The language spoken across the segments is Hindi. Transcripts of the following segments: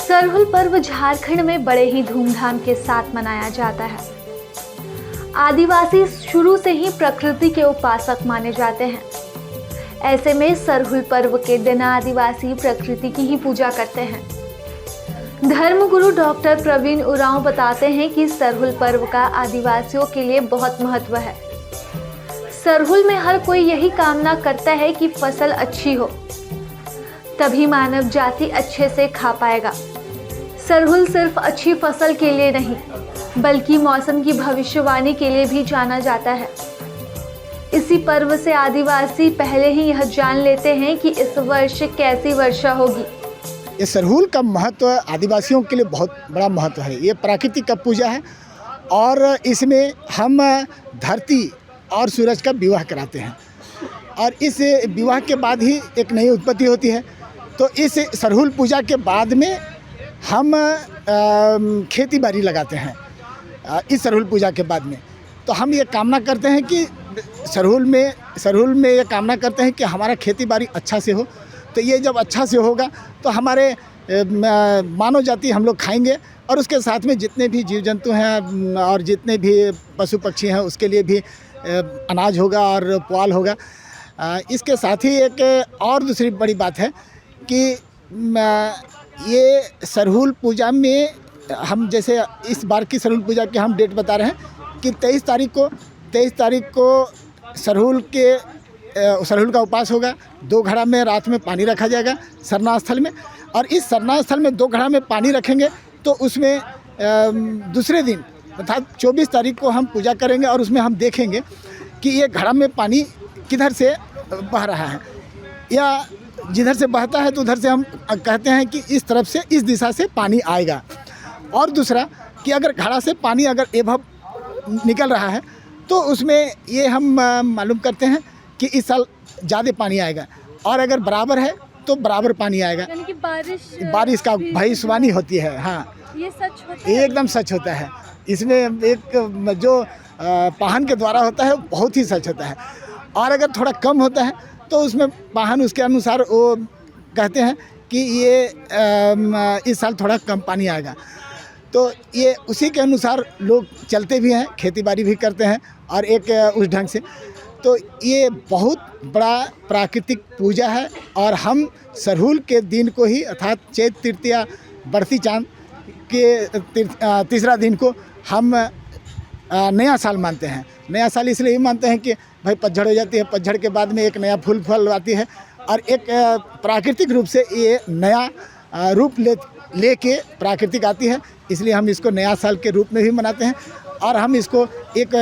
सरहुल पर्व झारखंड में बड़े ही धूमधाम के साथ मनाया जाता है। आदिवासी शुरू से ही प्रकृति के उपासक माने जाते हैं। ऐसे में सरहुल पर्व के दिन आदिवासी प्रकृति की ही पूजा करते हैं। धर्मगुरु डॉक्टर प्रवीण उरांव बताते हैं कि सरहुल पर्व का आदिवासियों के लिए बहुत महत्व है। सरहुल में हर कोई यही कामना करता है कि फसल अच्छी हो, तभी मानव जाति अच्छे से खा पाएगा। सरहुल सिर्फ अच्छी फसल के लिए नहीं, बल्कि मौसम की भविष्यवाणी के लिए भी जाना जाता है। इसी पर्व से आदिवासी पहले ही यह जान लेते हैं कि इस वर्ष कैसी वर्षा होगी। ये सरहुल का महत्व आदिवासियों के लिए बहुत बड़ा महत्व है। ये प्राकृतिक का पूजा है और इसमें हम धरती और सूरज का विवाह कराते हैं और इस विवाह के बाद ही एक नई उत्पत्ति होती है। तो इस सरहुल पूजा के बाद में हम खेती बाड़ी लगाते हैं। इस सरहुल पूजा के बाद में तो हम ये कामना करते हैं कि सरहुल में ये कामना करते हैं कि हमारा खेती बाड़ी अच्छा से हो। तो ये जब अच्छा से होगा तो हमारे मानव जाति हम लोग खाएंगे और उसके साथ में जितने भी जीव जंतु हैं और जितने भी पशु पक्षी हैं उसके लिए भी अनाज होगा और पुआल होगा। इसके साथ ही एक और दूसरी बड़ी बात है कि ये सरहुल पूजा में हम जैसे इस बार की सरहुल पूजा के हम डेट बता रहे हैं कि 23 तारीख को सरहुल का उपास होगा। 2 घड़ा में रात में पानी रखा जाएगा सरना स्थल में, और इस सरना स्थल में 2 घड़ा में पानी रखेंगे तो उसमें दूसरे दिन अर्थात 24 तारीख को हम पूजा करेंगे और उसमें हम देखेंगे कि ये घड़ा में पानी किधर से बह रहा है, या जिधर से बहता है तो उधर से हम कहते हैं कि इस तरफ से इस दिशा से पानी आएगा। और दूसरा कि अगर घड़ा से पानी अगर एभव निकल रहा है तो उसमें ये हम मालूम करते हैं कि इस साल ज़्यादा पानी आएगा, और अगर बराबर है तो बराबर पानी आएगा। यानी कि बारिश का भविष्यवाणी होती है। हाँ, ये सच होता है। एकदम सच होता है। इसमें एक जो पाहन के द्वारा होता है बहुत ही सच होता है, और अगर थोड़ा कम होता है तो उसमें पाहन उसके अनुसार वो कहते हैं कि ये इस साल थोड़ा कम पानी आएगा। तो ये उसी के अनुसार लोग चलते भी हैं, खेती बाड़ी भी करते हैं और एक उस ढंग से। तो ये बहुत बड़ा प्राकृतिक पूजा है और हम सरहुल के दिन को ही अर्थात चैत तृतीया बढ़ती चांद के तीसरा दिन को हम नया साल मानते हैं। नया साल इसलिए ही मानते हैं कि भाई पतझड़ हो जाती है, पतझड़ के बाद में एक नया फल आती है और एक प्राकृतिक रूप से ये नया रूप लेके प्राकृतिक आती है, इसलिए हम इसको नया साल के रूप में भी मनाते हैं। और हम इसको एक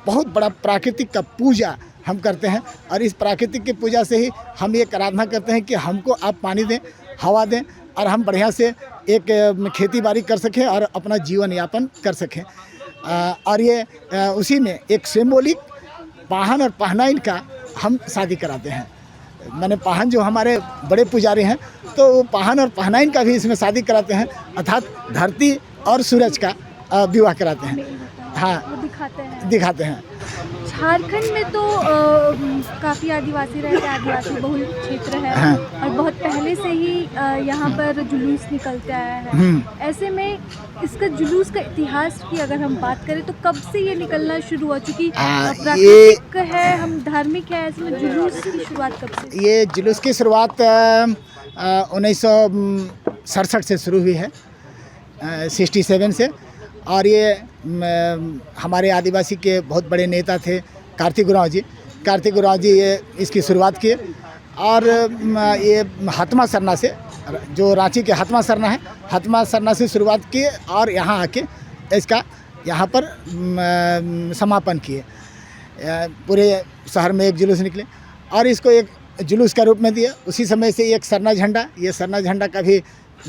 बहुत बड़ा प्राकृतिक का पूजा हम करते हैं, और इस प्राकृतिक की पूजा से ही हम ये आराधना करते हैं कि हमको आप पानी दें, हवा दें, और हम बढ़िया से एक खेती बाड़ी कर सकें और अपना जीवन यापन कर सकें। और ये उसी में एक सिंबॉलिक पाहन और पहनाइन का हम शादी कराते हैं। मैंने पाहन जो हमारे बड़े पुजारी हैं तो वो पाहन और पहनाइन का भी इसमें शादी कराते हैं, अर्थात धरती और सूरज का विवाह कराते हैं। हाँ, वो दिखाते हैं। झारखंड में तो काफ़ी आदिवासी रहते हैं, आदिवासी बहुल क्षेत्र है। हाँ। और बहुत पहले से ही यहाँ पर जुलूस निकलते आया है। ऐसे में इसका जुलूस का इतिहास की अगर हम बात करें तो कब से ये निकलना शुरू हो चुकी? प्राकृतिक है, हम धार्मिक है, ऐसे में जुलूस की शुरुआत कब से? ये जुलूस की शुरुआत 1967 से शुरू हुई है, 67 से। और ये हमारे आदिवासी के बहुत बड़े नेता थे कार्तिक उरांव जी ये इसकी शुरुआत किए। और ये हतमा सरना से, जो रांची के हतमा सरना है, हतमा सरना से शुरुआत किए और यहाँ आके इसका यहाँ पर समापन किए। पूरे शहर में एक जुलूस निकले और इसको एक जुलूस का रूप में दिया। उसी समय से एक सरना झंडा का भी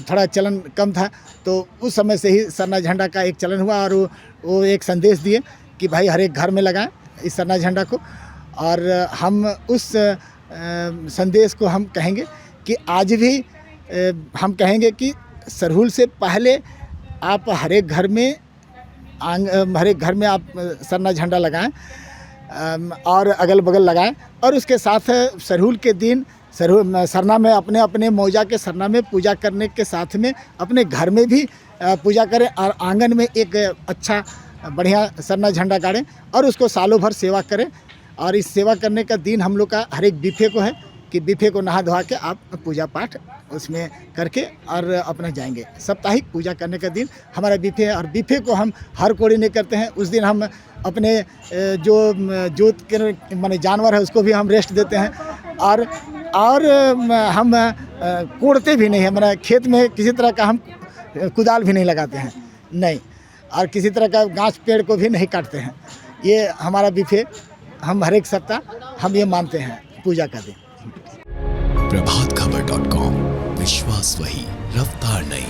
थोड़ा चलन कम था, तो उस समय से ही सरना झंडा का एक चलन हुआ और वो एक संदेश दिए कि भाई हर एक घर में लगाएं इस सरना झंडा को। और हम उस संदेश को हम कहेंगे कि आज भी हम कहेंगे कि सरहुल से पहले आप हर एक घर में आप सरना झंडा लगाएं और अगल बगल लगाएं। और उसके साथ सरहुल के दिन सरना में अपने अपने मौजा के सरना में पूजा करने के साथ में अपने घर में भी पूजा करें और आंगन में एक अच्छा बढ़िया सरना झंडा गाड़ें और उसको सालों भर सेवा करें। और इस सेवा करने का दिन हम लोग का हर एक बीफे को है कि बीफे को नहा धोवा के आप पूजा पाठ उसमें करके और अपना जाएंगे। साप्ताहिक पूजा करने का दिन हमारा बीफे है और बीफे को हम हर कोड़ी नहीं करते हैं। उस दिन हम अपने जो जोत के माने जानवर है उसको भी हम रेस्ट देते हैं और हम कोड़ते भी नहीं हैं। हमारा खेत में किसी तरह का हम कुदाल भी नहीं लगाते हैं, नहीं, और किसी तरह का गाछ पेड़ को भी नहीं काटते हैं। ये हमारा बीफे हम हर एक सप्ताह हम ये मानते हैं पूजा का दिन। प्रभातखबर.com, विश्वास वही, रफ्तार नहीं।